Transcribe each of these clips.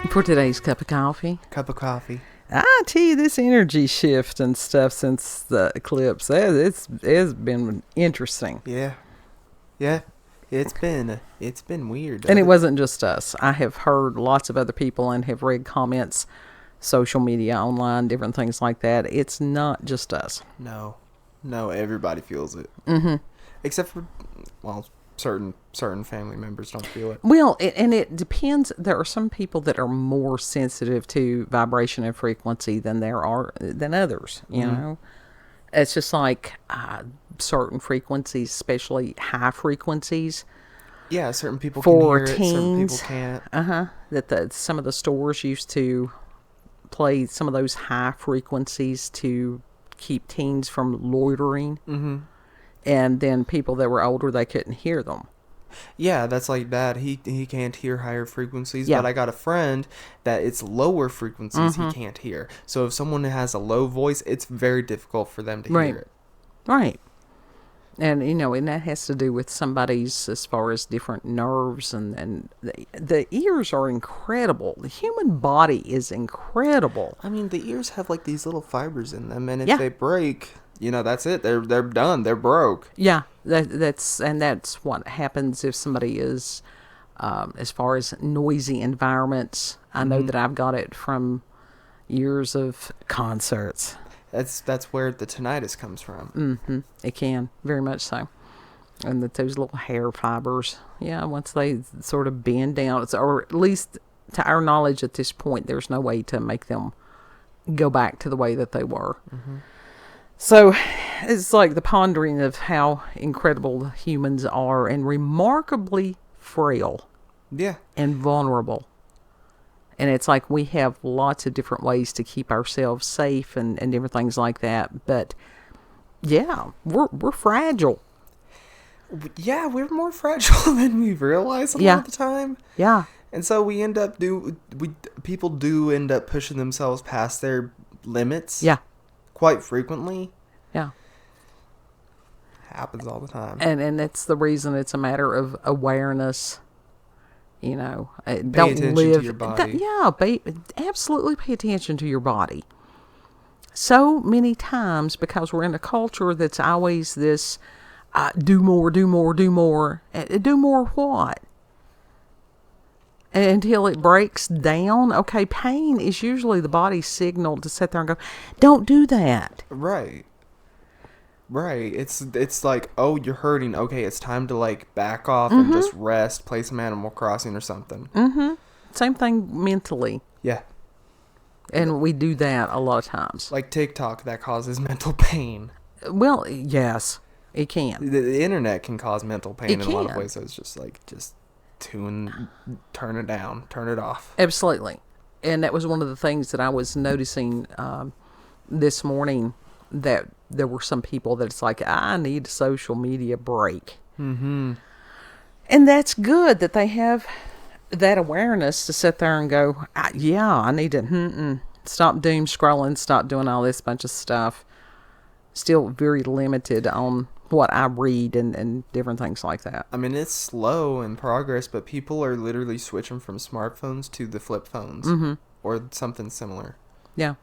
For today's cup of coffee. Cup of coffee. I tell you, this energy shift and stuff since the eclipse, it's been interesting. Yeah. It's been weird. And it wasn't just us. I have heard lots of other people and have read comments, social media, online, different things like that. It's not just us. No, everybody feels it. Mm-hmm. Except for, well, certain family members don't feel it. Well, and it depends. There are some people that are more sensitive to vibration and frequency than others. You know, it's just like certain frequencies, especially high frequencies. Yeah, certain people for can hear teens, it, certain people can't. That some of the stores used to play some of those high frequencies to keep teens from loitering. Mm-hmm. And then people that were older, they couldn't hear them. Yeah, that's like that. He can't hear higher frequencies, but I got a friend that it's lower frequencies he can't hear. So if someone has a low voice, it's very difficult for them to hear it. Right. And, and that has to do with somebody's, as far as different nerves, and the ears are incredible. The human body is incredible. I mean, the ears have like these little fibers in them, and if they break, that's it. They're done. They're broke. Yeah, that's what happens if somebody is, as far as noisy environments. I know that I've got it from years of concerts. That's where the tinnitus comes from. Mm-hmm. It can, very much so. And that those little hair fibers, once they sort of bend down, or at least to our knowledge at this point, there's no way to make them go back to the way that they were. Mm-hmm. So it's like the pondering of how incredible humans are and remarkably frail. Yeah. And vulnerable. And it's like we have lots of different ways to keep ourselves safe and different things like that. But we're fragile. Yeah, we're more fragile than we realize a lot of the time. Yeah. And so people do end up pushing themselves past their limits. Yeah. Quite frequently. Yeah. Happens all the time. And that's the reason it's a matter of awareness. Pay Don't attention live to your body. Absolutely pay attention to your body. So many times, because we're in a culture that's always this, do more. Do more what? Until it breaks down. Okay, pain is usually the body's signal to sit there and go, don't do that. Right. It's like, oh, you're hurting. Okay, it's time to like back off and just rest, play some Animal Crossing or something. Mm-hmm. Same thing mentally. Yeah. And we do that a lot of times. Like TikTok, that causes mental pain. Well, yes, it can. The internet can cause mental pain in a lot of ways. So it's just like, turn it down, turn it off. Absolutely. And that was one of the things that I was noticing this morning, that there were some people that it's like, I need a social media break. Mm-hmm. And that's good that they have that awareness to sit there and go, I need to stop doom scrolling, stop doing all this bunch of stuff. Still very limited on what I read and different things like that. I mean, it's slow in progress, but people are literally switching from smartphones to the flip phones or something similar. Yeah.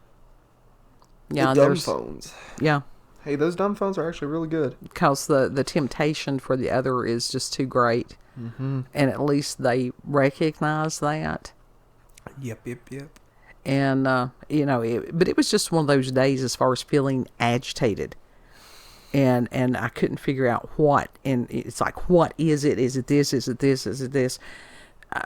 Yeah, the dumb phones. Yeah. Hey, those dumb phones are actually really good. Because the temptation for the other is just too great. Mm-hmm. And at least they recognize that. Yep. And, but it was just one of those days as far as feeling agitated. And I couldn't figure out what. And it's like, what is it? Is it this? Is it this? Is it this?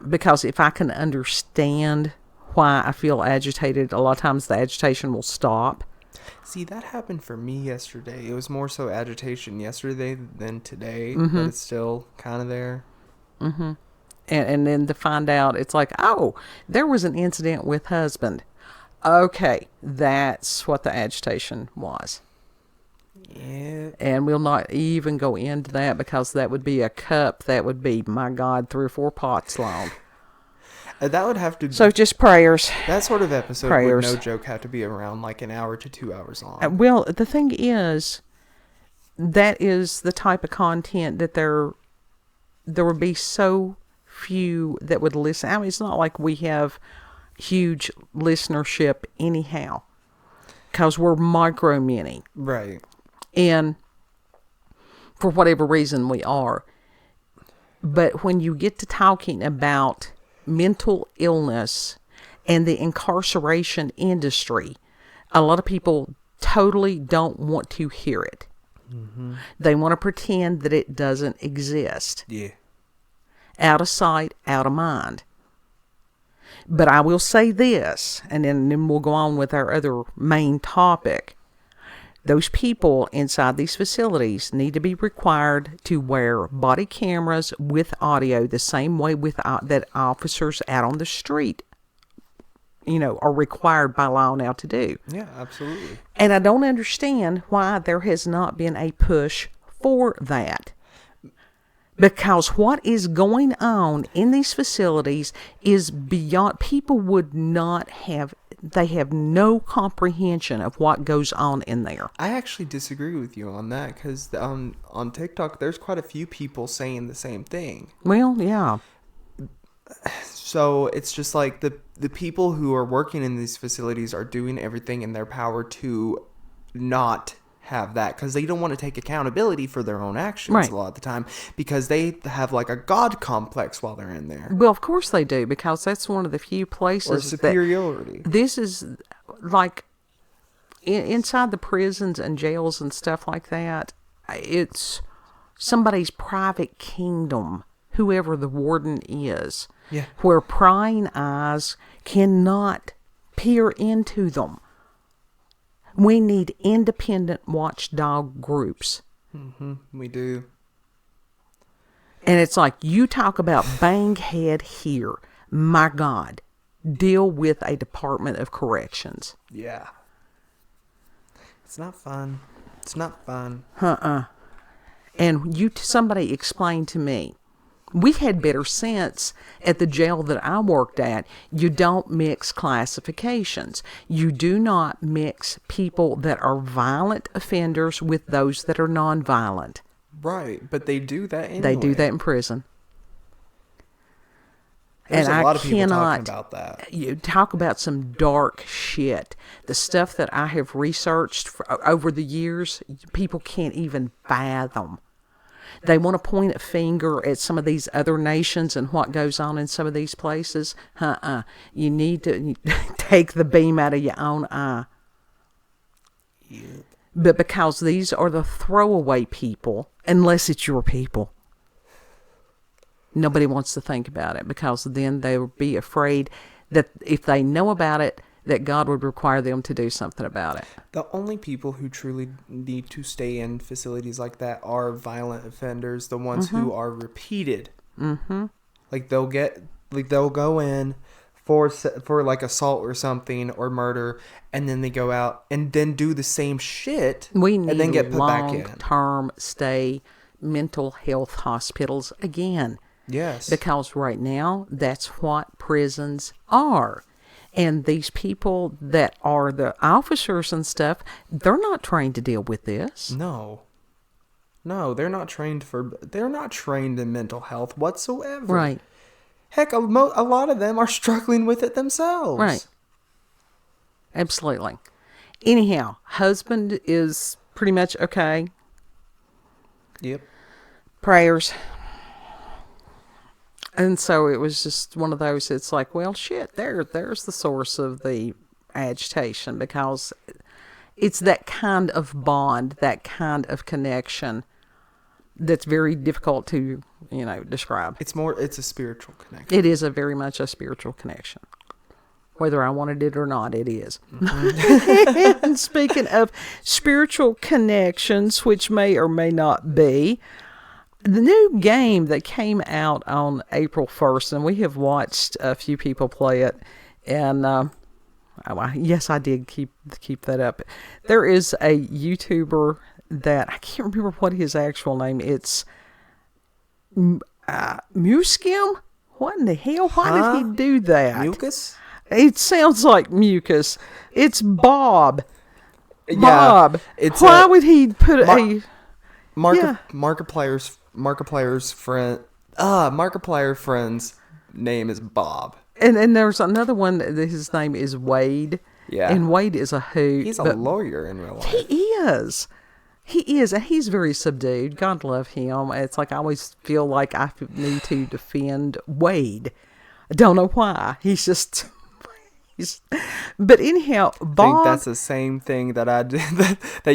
Because if I can understand why I feel agitated, a lot of times the agitation will stop. See, that happened for me yesterday. It was more so agitation yesterday than today, but it's still kind of there. Mm-hmm. And then to find out, it's like, oh, there was an incident with husband. Okay, that's what the agitation was. Yeah. And we'll not even go into that, because that would be a cup that would be, my God, 3 or 4 pots long. That would have to... So just prayers. That sort of episode would, no joke, have to be around like an hour to 2 hours long. Well, the thing is, that is the type of content that there would be so few that would listen. I mean, it's not like we have huge listenership anyhow, because we're micro mini. Right. And for whatever reason we are. But when you get to talking about mental illness and the incarceration industry, a lot of people totally don't want to hear it. Mm-hmm. They want to pretend that it doesn't exist. Yeah. Out of sight, out of mind. But I will say this, and then we'll go on with our other main topic. Those people inside these facilities need to be required to wear body cameras with audio the same way that officers out on the street, are required by law now to do. Yeah, absolutely. And I don't understand why there has not been a push for that. Because what is going on in these facilities is beyond, people would not have, they have no comprehension of what goes on in there. I actually disagree with you on that, because on TikTok, there's quite a few people saying the same thing. Well, yeah. So it's just like the people who are working in these facilities are doing everything in their power to not have that, because they don't want to take accountability for their own actions a lot of the time, because they have like a god complex while they're in there. Well, of course they do, because that's one of the few places or superiority. This is like inside the prisons and jails and stuff like that. It's somebody's private kingdom, whoever the warden is, where prying eyes cannot peer into them. We need independent watchdog groups. Mm-hmm, we do. And it's like, you talk about bang head here. My God. Deal with a Department of Corrections. Yeah. It's not fun. It's not fun. And somebody explained to me, we had better sense at the jail that I worked at. You don't mix classifications. You do not mix people that are violent offenders with those that are nonviolent. Right, but they do that anyway. They do that in prison. There's a lot of people talking about that. You talk about some dark shit. The stuff that I have researched over the years, people can't even fathom. They want to point a finger at some of these other nations and what goes on in some of these places. You need to take the beam out of your own eye. Yep. But because these are the throwaway people, unless it's your people, nobody wants to think about it, because then they would be afraid that if they know about it, that God would require them to do something about it. The only people who truly need to stay in facilities like that are violent offenders, the ones who are repeated. Mm-hmm. Like they'll go in for like assault or something, or murder, and then they go out and then do the same shit. We need and then get put back in long-term stay mental health hospitals again. Yes. Because right now, that's what prisons are. And these people that are the officers and stuff, they're not trained to deal with this. No, they're not trained in mental health whatsoever. Right. Heck, a lot of them are struggling with it themselves. Right. Absolutely. Anyhow, husband is pretty much okay. Yep. Prayers. And so it was just one of those, it's like, well, shit, there's the source of the agitation, because it's that kind of bond, that kind of connection that's very difficult to, describe. It's a spiritual connection. It is very much a spiritual connection. Whether I wanted it or not, it is. Mm-hmm. And speaking of spiritual connections, which may or may not be, the new game that came out on April 1st, and we have watched a few people play it, and yes, I did keep that up. There is a YouTuber that, I can't remember what his actual name, it's muyskerm? What in the hell? Why did he do that? Mucus? It sounds like mucus. It's Bob. Yeah, Bob. Why would he put Markiplier's friend's name is Bob. And there's another one. His name is Wade. Yeah. And Wade is a hoot. He's a lawyer in real life. He is. He is, and he's very subdued. God love him. It's like I always feel like I need to defend Wade. I don't know why. He's just... But anyhow, Bob... I think that's the same thing that I do, that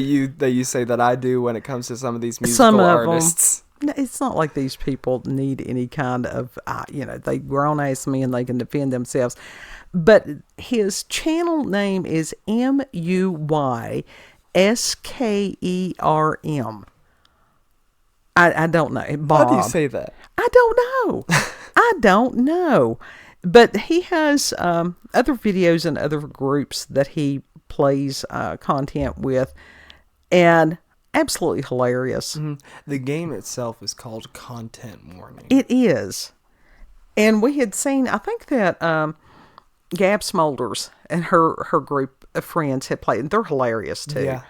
you say that I do when it comes to some of these musical artists. It's not like these people need any kind of, they grown ass men, they can defend themselves. But his channel name is muyskerm. I don't know. Bob. How do you say that? I don't know. I don't know. But he has other videos and other groups that he plays content with, and absolutely hilarious. Mm-hmm. The game itself is called Content Warning. It is. And we had seen, I think that Gab Smolders and her group of friends had played, and they're hilarious too. Yeah.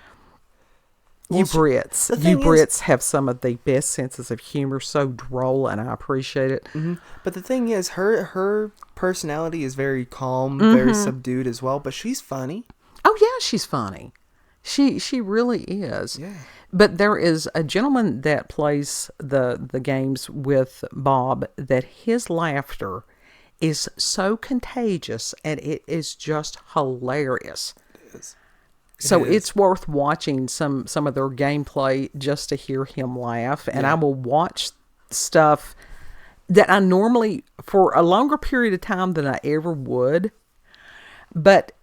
You Brits have some of the best senses of humor, so droll, and I appreciate it. Mm-hmm. But the thing is, her personality is very calm, very subdued as well, but she's funny. Oh yeah, she's funny. She really is. Yeah. But there is a gentleman that plays the games with Bob that his laughter is so contagious, and it is just hilarious. It is. So it's worth watching some of their gameplay just to hear him laugh. And I will watch stuff that I normally, for a longer period of time than I ever would. But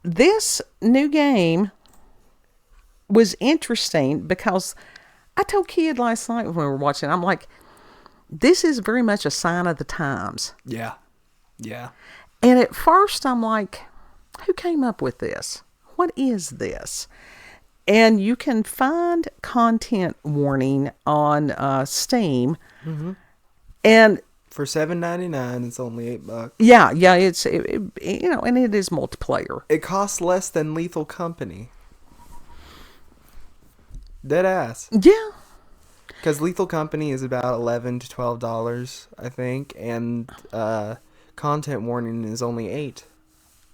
this new game was interesting because I told Kid last night when we were watching, I'm like, this is very much a sign of the times. Yeah. Yeah. And at first I'm like, who came up with this? What is this? And you can find Content Warning on Steam. Mm-hmm. And for $7.99, it's only $8. Yeah, it's and it is multiplayer. It costs less than Lethal Company. Dead ass. Yeah. Because Lethal Company is about $11 to $12, I think, and Content Warning is only $8.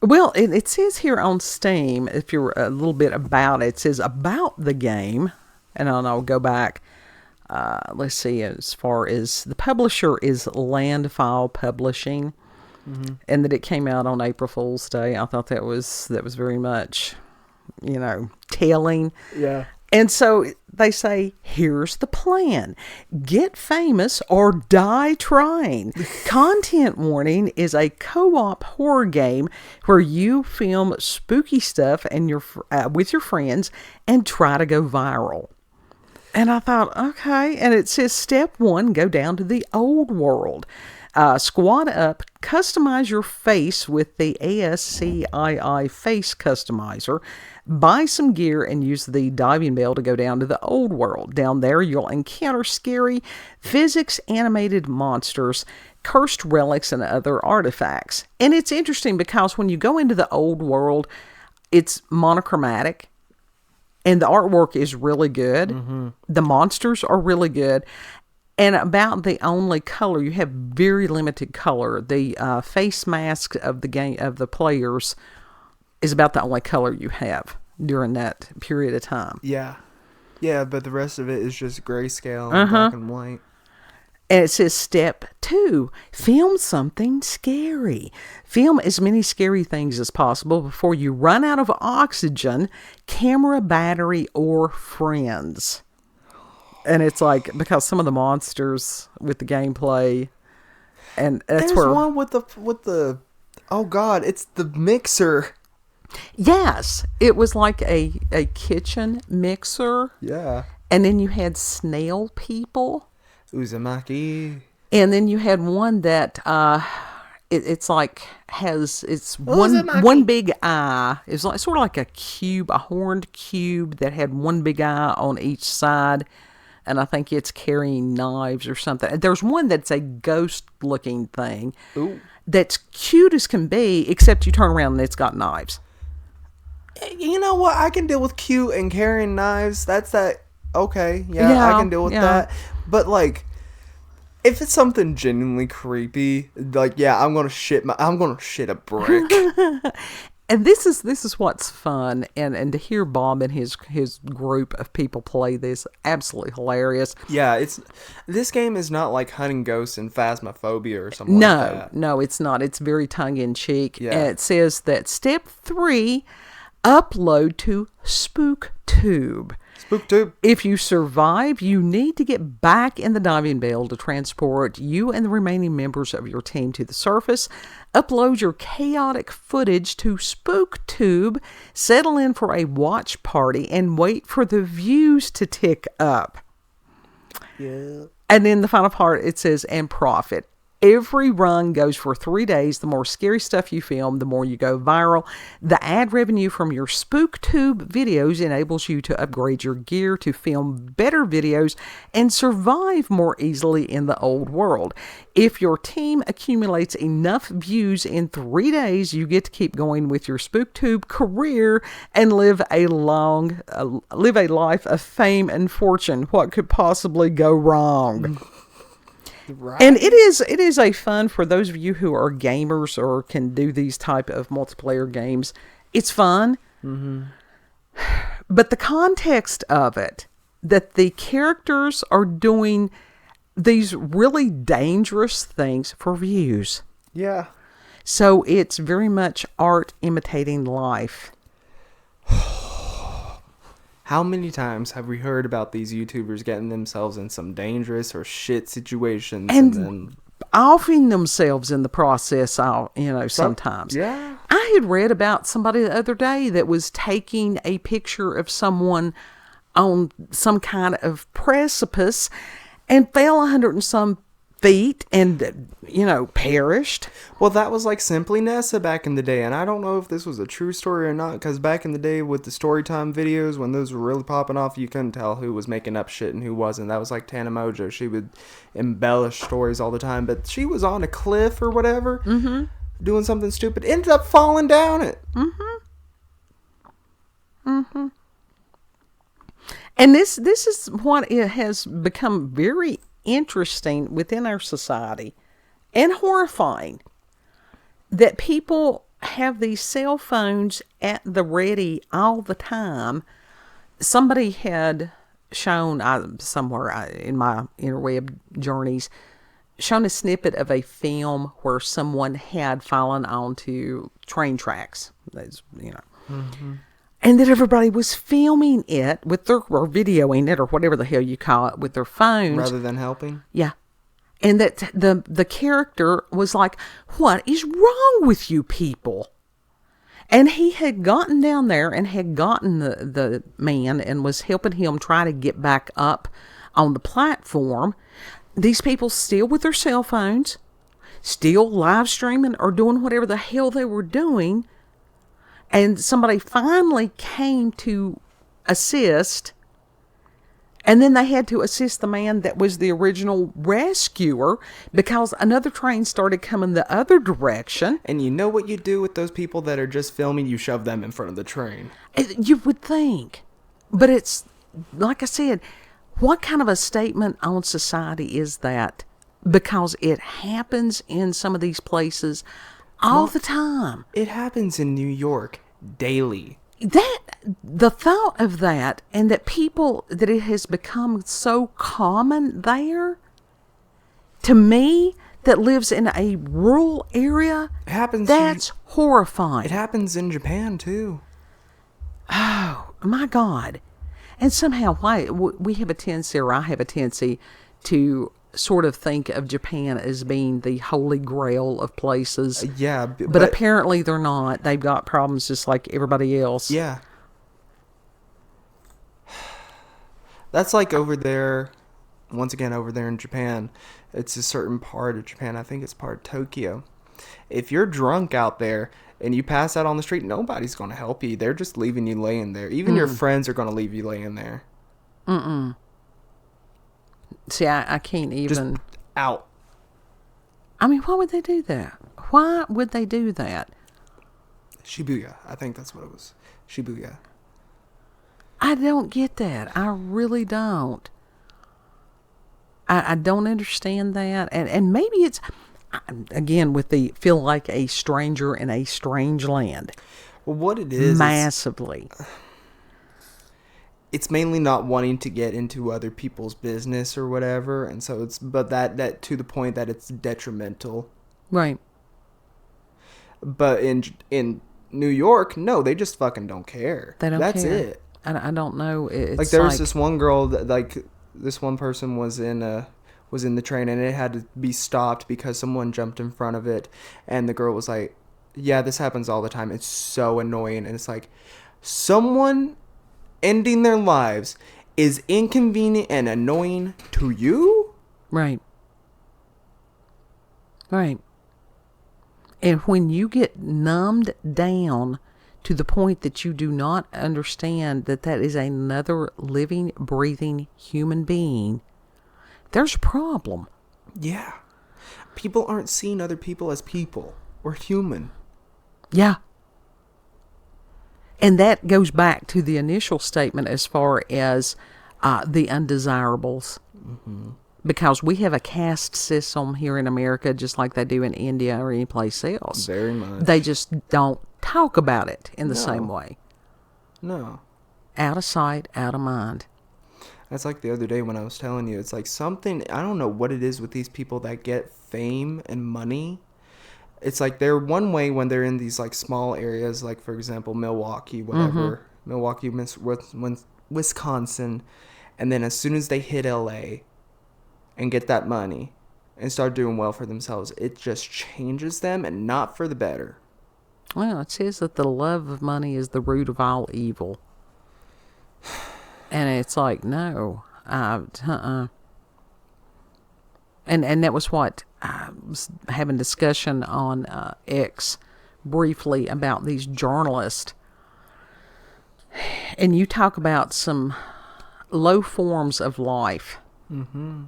Well, it says here on Steam, if you're a little bit about it says about the game, and I'll go back. Let's see, as far as the publisher is Landfile Publishing, and that it came out on April Fool's Day. I thought that was very much, telling. Yeah. And so they say, here's the plan. Get famous or die trying. Content Warning is a co-op horror game where you film spooky stuff and with your friends and try to go viral. And I thought, okay. And it says, step 1, go down to the old world. Squad up, customize your face with the ASCII face customizer. Buy some gear and use the diving bell to go down to the old world. Down there, you'll encounter scary physics animated monsters, cursed relics, and other artifacts. And it's interesting because when you go into the old world, it's monochromatic. And the artwork is really good. Mm-hmm. The monsters are really good. And about the only color, you have very limited color. The face mask of the players is about the only color you have during that period of time. Yeah. Yeah, but the rest of it is just grayscale and black and white. And it says step 2, film something scary. Film as many scary things as possible before you run out of oxygen, camera, battery, or friends. And it's like, because some of the monsters with the gameplay, and that's There's one with the, oh God, it's the mixer. Yes, it was like a kitchen mixer. Yeah. And then you had snail people. Uzumaki. And then you had one that it's like has one big eye. It's like sort of like a horned cube that had one big eye on each side. And I think it's carrying knives or something. There's one that's a ghost-looking thing. Ooh. That's cute as can be, except you turn around and it's got knives. You know what? I can deal with cute and carrying knives. That's that. Okay. Yeah, I can deal with that. But like, If it's something genuinely creepy, like, yeah, I'm gonna shit a brick. And this is what's fun, and to hear Bob and his group of people play this, absolutely hilarious. Yeah, this game is not like hunting ghosts and Phasmophobia or something like that. No, it's not. It's very tongue in cheek. Yeah. And it says that step 3, upload to SpookTube. SpookTube. If you survive, you need to get back in the diving bell to transport you and the remaining members of your team to the surface. Upload your chaotic footage to SpookTube, settle in for a watch party, and wait for the views to tick up. Yeah. And then the final part, it says, and profit. Every run goes for 3 days. The more scary stuff you film, the more you go viral. The ad revenue from your SpookTube videos enables you to upgrade your gear to film better videos and survive more easily in the old world. If your team accumulates enough views in 3 days, you get to keep going with your SpookTube career and live a life of fame and fortune. What could possibly go wrong? Right. And it is a fun for those of you who are gamers or can do these type of multiplayer games. It's fun. Mm-hmm. But the context of it, that the characters are doing these really dangerous things for views. Yeah. So it's very much art imitating life. How many times have we heard about these YouTubers getting themselves in some dangerous or shit situations And then offing themselves in the process, sometimes. Yeah. I had read about somebody the other day that was taking a picture of someone on some kind of precipice and fell 100 and some feet and, perished. Well, that was like Simply Nessa back in the day, and I don't know if this was a true story or not, because back in the day with the Storytime videos, when those were really popping off, you couldn't tell who was making up shit and who wasn't. That was like Tana Mojo. She would embellish stories all the time, but she was on a cliff or whatever, doing something stupid, ended up falling down it. And this is what it has become very interesting within our society and horrifying, that people have these cell phones at the ready all the time. Somebody had shown, somewhere in my interweb journeys, shown a snippet of a film where someone had fallen onto train tracks. And that everybody was filming it with or videoing it, or whatever the hell you call it, with their phones. Rather than helping? Yeah. And that the character was like, what is wrong with you people? And he had gotten down there and had gotten the man and was helping him try to get back up on the platform. These people still with their cell phones, still live streaming or doing whatever the hell they were doing. And somebody finally came to assist, and then they had to assist the man that was the original rescuer because another train started coming the other direction. And you know what you do with those people that are just filming? You shove them in front of the train. You would think. But it's, like I said, what kind of a statement on society is that? Because it happens in some of these places all the time. It happens in New York daily. The thought of that, and that it has become so common there, to me, that lives in a rural area, that's horrifying. It happens in Japan too. Oh my God. And somehow, why we have a tendency, or I have a tendency, to sort of think of Japan as being the holy grail of places. Yeah. But apparently they're not. They've got problems just like everybody else. Yeah. That's like over there, once again, over there in Japan. It's a certain part of Japan. I think it's part of Tokyo. If you're drunk out there and you pass out on the street, nobody's going to help you. They're just leaving you laying there. Even your friends are going to leave you laying there. See, I can't even... Just out. I mean, why would they do that? Why would they do that? Shibuya. I think that's what it was. Shibuya. I don't get that. I really don't. I don't understand that. And maybe it's, again, with the feel like a stranger in a strange land. Well, what it is massively. It's mainly not wanting to get into other people's business or whatever, and so but that to the point that it's detrimental. Right. But in New York, no, they just fucking don't care. They don't That's care. it. I don't know. It's like there was this one girl that, like, this one person was in the train and it had to be stopped because someone jumped in front of it, and the girl was like, "Yeah, this happens all the time. It's so annoying." And it's like, someone ending their lives is inconvenient and annoying to you? Right. Right. And when you get numbed down to the point that you do not understand that that is another living, breathing human being, there's a problem. Yeah. People aren't seeing other people as people or human. Yeah. And that goes back to the initial statement as far as the undesirables. Mm-hmm. Because we have a caste system here in America just like they do in India or any place else. Very much. They just don't talk about it in the same way. No. Out of sight, out of mind. That's like the other day when I was telling you, it's like something, I don't know what it is with these people that get fame and money. It's like they're one way when they're in these like small areas, like for example, Milwaukee, whatever. Mm-hmm. Milwaukee, Wisconsin. And then as soon as they hit LA and get that money and start doing well for themselves, it just changes them, and not for the better. Well, it says that the love of money is the root of all evil. And it's like, no. And that was what I was having discussion on X briefly about these journalists. And you talk about some low forms of life. Mm-hmm.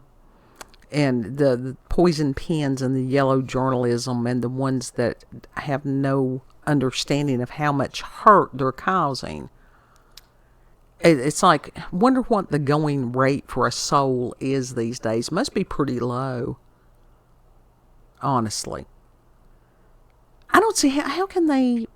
And the poison pens and the yellow journalism and the ones that have no understanding of how much hurt they're causing. It's like, wonder what the going rate for a soul is these days. Must be pretty low. Honestly. I don't see how can they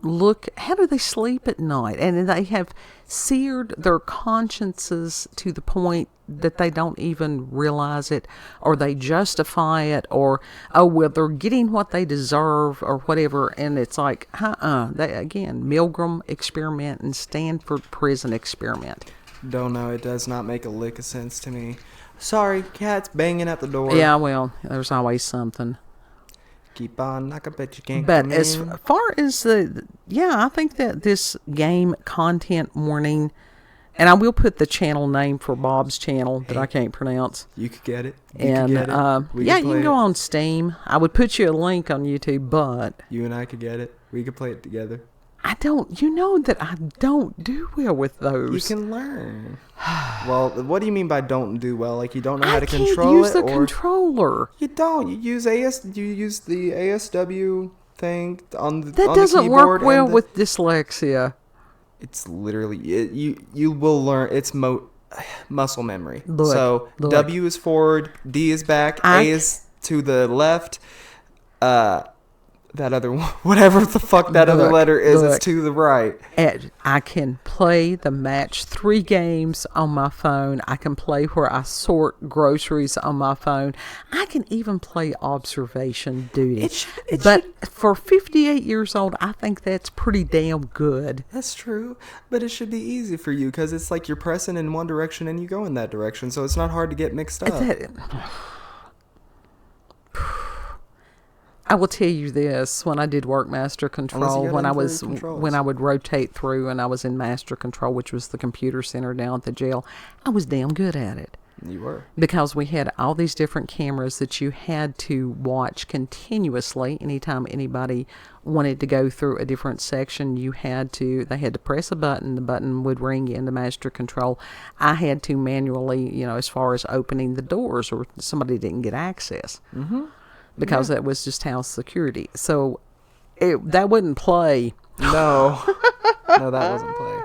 look, how do they sleep at night? And they have seared their consciences to the point that they don't even realize it, or they justify it, or, oh, well, they're getting what they deserve, or whatever. And it's like, they, again, Milgram experiment and Stanford prison experiment. Don't know. It does not make a lick of sense to me. Sorry, cat's banging at the door. Yeah, well, there's always something. Keep on knocking, but you can't But come as in. far as I think that this game content warning, and I will put the channel name for Bob's channel that I can't pronounce. You could get it. You can go on Steam. I would put you a link on YouTube, but you and I could get it. We could play it together. You know that I don't do well with those. You can learn. Well, what do you mean by don't do well? Like you don't know how to control it? I can't use the controller. You don't. You use the ASW thing on the That on doesn't the keyboard work well with dyslexia. It's literally you will learn. It's muscle memory. Look. W is forward, D is back, A is to the left. That other one, whatever the fuck that other letter is to the right. I can play the match 3 games on my phone. I can play where I sort groceries on my phone. I can even play observation duty. But for 58 years old, I think that's pretty damn good. That's true. But it should be easy for you because it's like you're pressing in one direction and you go in that direction. So it's not hard to get mixed up. I will tell you this: when I did work master control, when I would rotate through, and I was in master control, which was the computer center down at the jail, I was damn good at it. You were, because we had all these different cameras that you had to watch continuously. Anytime anybody wanted to go through a different section, they had to press a button. The button would ring into master control. I had to manually, as far as opening the doors, or somebody didn't get access. Mm-hmm. Because that was just house security. So that wouldn't play. No, that wasn't play.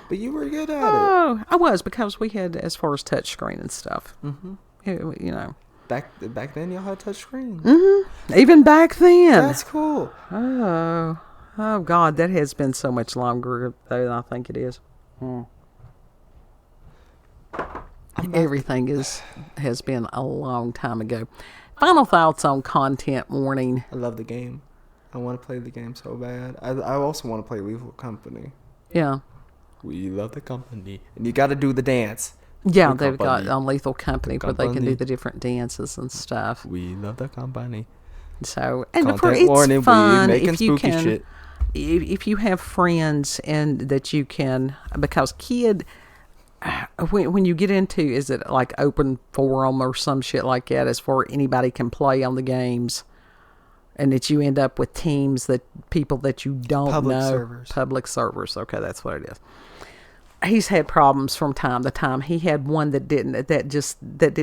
But you were good at it. Oh, I was, because we had, as far as touch screen and stuff. Mm-hmm. You know. Back then, y'all had touch screens. Mm-hmm. Even back then. That's cool. Oh God, that has been so much longer than I think it is. Everything has been a long time ago. Final thoughts on content warning. I love the game. I want to play the game so bad. I also want to play Lethal Company. Yeah. We love the company. And you got to do the dance. Yeah, they've got on Lethal Company where they can do the different dances and stuff. We love the company. So, and Content it's warning, fun we making if you spooky can, shit. if you have friends and that you can, because when you get into, is it like open forum or some shit like that, as far anybody can play on the games, and that you end up with teams that people that you don't know. Public servers. Okay, that's what it is. He's had problems from time to time. He had one that didn't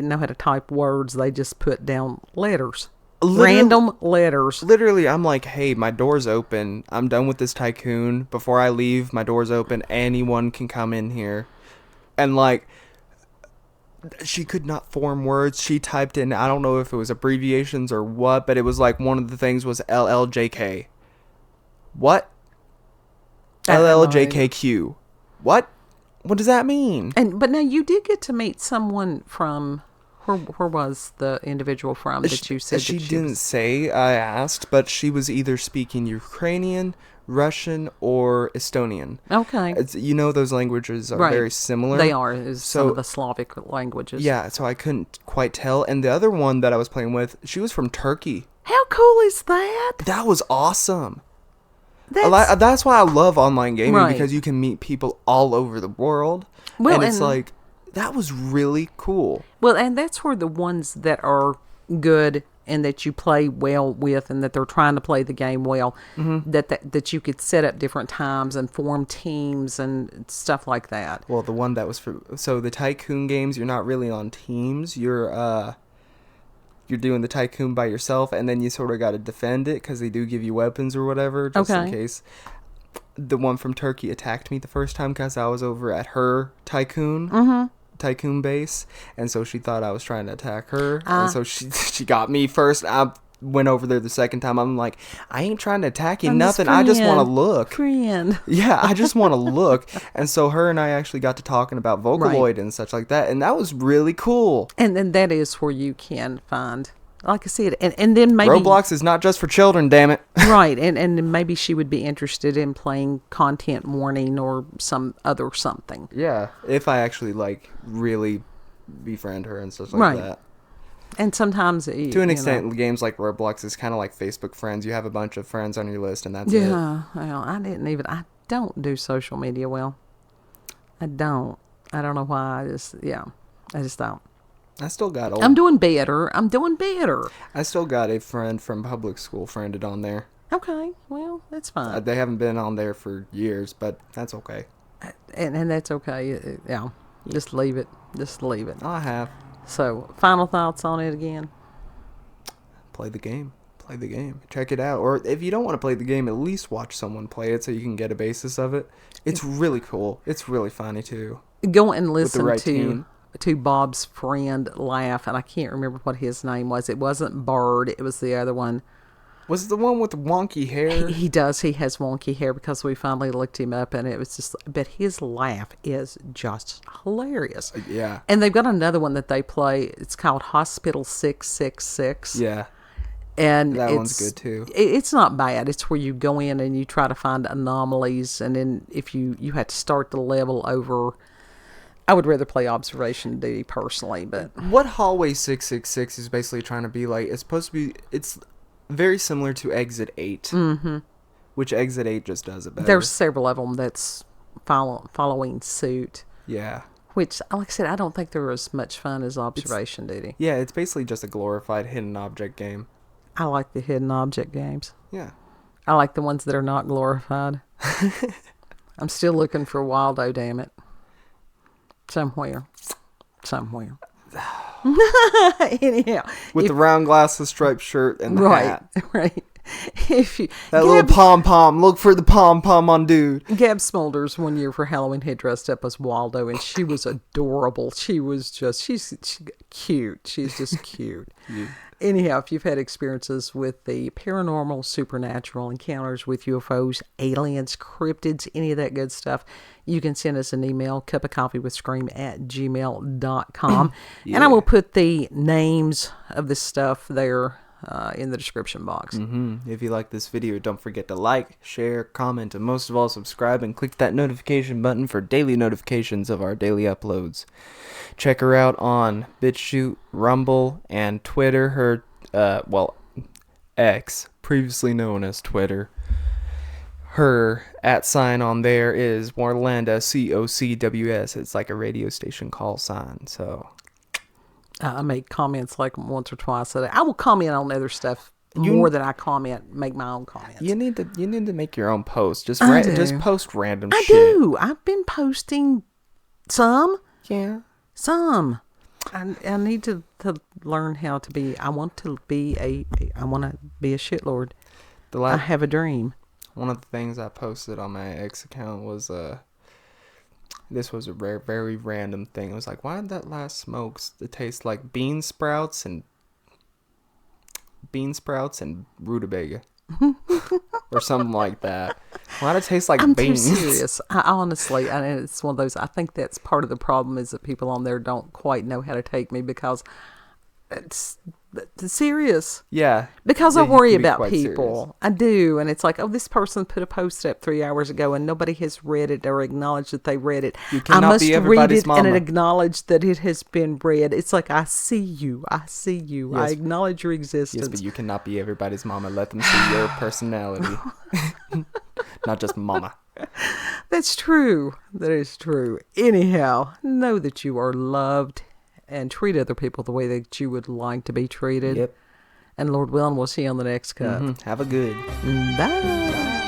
know how to type words. They just put down letters. Random letters. Literally, I'm like, hey, my door's open. I'm done with this tycoon. Before I leave, my door's open. Anyone can come in here. And like, she could not form words. She typed in, I don't know if it was abbreviations or what, but it was like one of the things was LLJK. What? LLJKQ. What? What does that mean? But now you did get to meet someone from, where was the individual from that you said she didn't say. I asked, but she was either speaking Ukrainian, Russian, or Estonian. Okay. You know those languages are very similar. They are. Some of the Slavic languages. Yeah, so I couldn't quite tell. And the other one that I was playing with, she was from Turkey. How cool is that? That was awesome. That's why I love online gaming, because you can meet people all over the world. Well, and it's like, that was really cool. Well, and that's where the ones that are good and that you play well with and that they're trying to play the game well, that you could set up different times and form teams and stuff like that. Well, the one that was so the Tycoon games, you're not really on teams. You're doing the Tycoon by yourself, and then you sort of got to defend it because they do give you weapons or whatever, just in case. The one from Turkey attacked me the first time because I was over at her Tycoon base, and so she thought I was trying to attack her, and so she got me first. I went over there the second time. I'm like, I ain't trying to attack you, nothing. I just want to look. Friend. Yeah, I just want to look. And so her and I actually got to talking about Vocaloid and such like that, and that was really cool. And then that is where you can find, like I said, and then maybe Roblox is not just for children, damn it. Right, and maybe she would be interested in playing content warning or some other something. Yeah, if I actually like really befriend her and stuff like that. And sometimes to an extent, games like Roblox is kind of like Facebook friends. You have a bunch of friends on your list, and that's it. Yeah, well, I don't do social media well. I don't know why. I just don't. I still got I'm doing better. I still got a friend from public school friended on there. Okay, well, that's fine. They haven't been on there for years, but that's okay. And that's okay. Yeah, just leave it. I have. So, final thoughts on it again? Play the game. Check it out. Or if you don't want to play the game, at least watch someone play it so you can get a basis of it. It's really cool. It's really funny, too. Go and listen to Bob's friend laugh, and I can't remember what his name was. It wasn't Bird. It was the other one. Was it the one with the wonky hair? He does. He has wonky hair because we finally looked him up, and it was just. But his laugh is just hilarious. Yeah. And they've got another one that they play. It's called Hospital 666. Yeah. And that one's good too. It's not bad. It's where you go in and you try to find anomalies, and then if you have to start the level over. I would rather play Observation Duty personally, but what Hallway 666 is basically trying to be like, it's very similar to Exit 8, which Exit 8 just does it better. There's several of them that's following suit. Yeah. Which, like I said, I don't think they're as much fun as Observation Duty. Yeah, it's basically just a glorified hidden object game. I like the hidden object games. Yeah. I like the ones that are not glorified. I'm still looking for Waldo, damn it. Somewhere. Anyhow. With the round glasses, striped shirt, and the hat. Right. if you That little pom-pom. Look for the pom-pom on dude. Gab Smulders one year for Halloween had dressed up as Waldo, and she was adorable. She was just, she's cute. She's just cute. Yeah. Anyhow, if you've had experiences with the paranormal, supernatural encounters with UFOs, aliens, cryptids, any of that good stuff, you can send us an email, cupofcoffeewithscream@gmail.com. Yeah. And I will put the names of this stuff there in the description box. If you like this video, don't forget to like, share, comment, and most of all, subscribe and click that notification button for daily notifications of our daily uploads. Check her out on BitChute, Rumble, and Twitter. Her, X, previously known as Twitter. Her @ on there is Warlanda, COCWS. It's like a radio station call sign, so... I make comments like once or twice a day. I will comment on other stuff more than I make my own comments. You need to make your own posts. Just post random shit. I do. I've been posting some. Yeah. Some. I need to learn how to be. I want to be a shitlord. I have a dream. One of the things I posted on my X account was this was a very random thing. It was like, why did that last smoke taste like bean sprouts and rutabaga? Or something like that. Why did it taste like beans? I'm too serious. I honestly, and it's one of those, I think that's part of the problem is that people on there don't quite know how to take me because it's serious. Yeah. Because I worry about people. Serious. I do. And it's like, oh, this person put a post up 3 hours ago and nobody has read it or acknowledged that they read it. You cannot be everybody's mama. And acknowledge that it has been read. It's like, I see you. Yes. I acknowledge your existence. Yes, but you cannot be everybody's mama. Let them see your personality. Not just mama. That's true. That is true. Anyhow, know that you are loved. And treat other people the way that you would like to be treated. Yep. And Lord willing, we'll see you on the next cup. Have a good. Bye.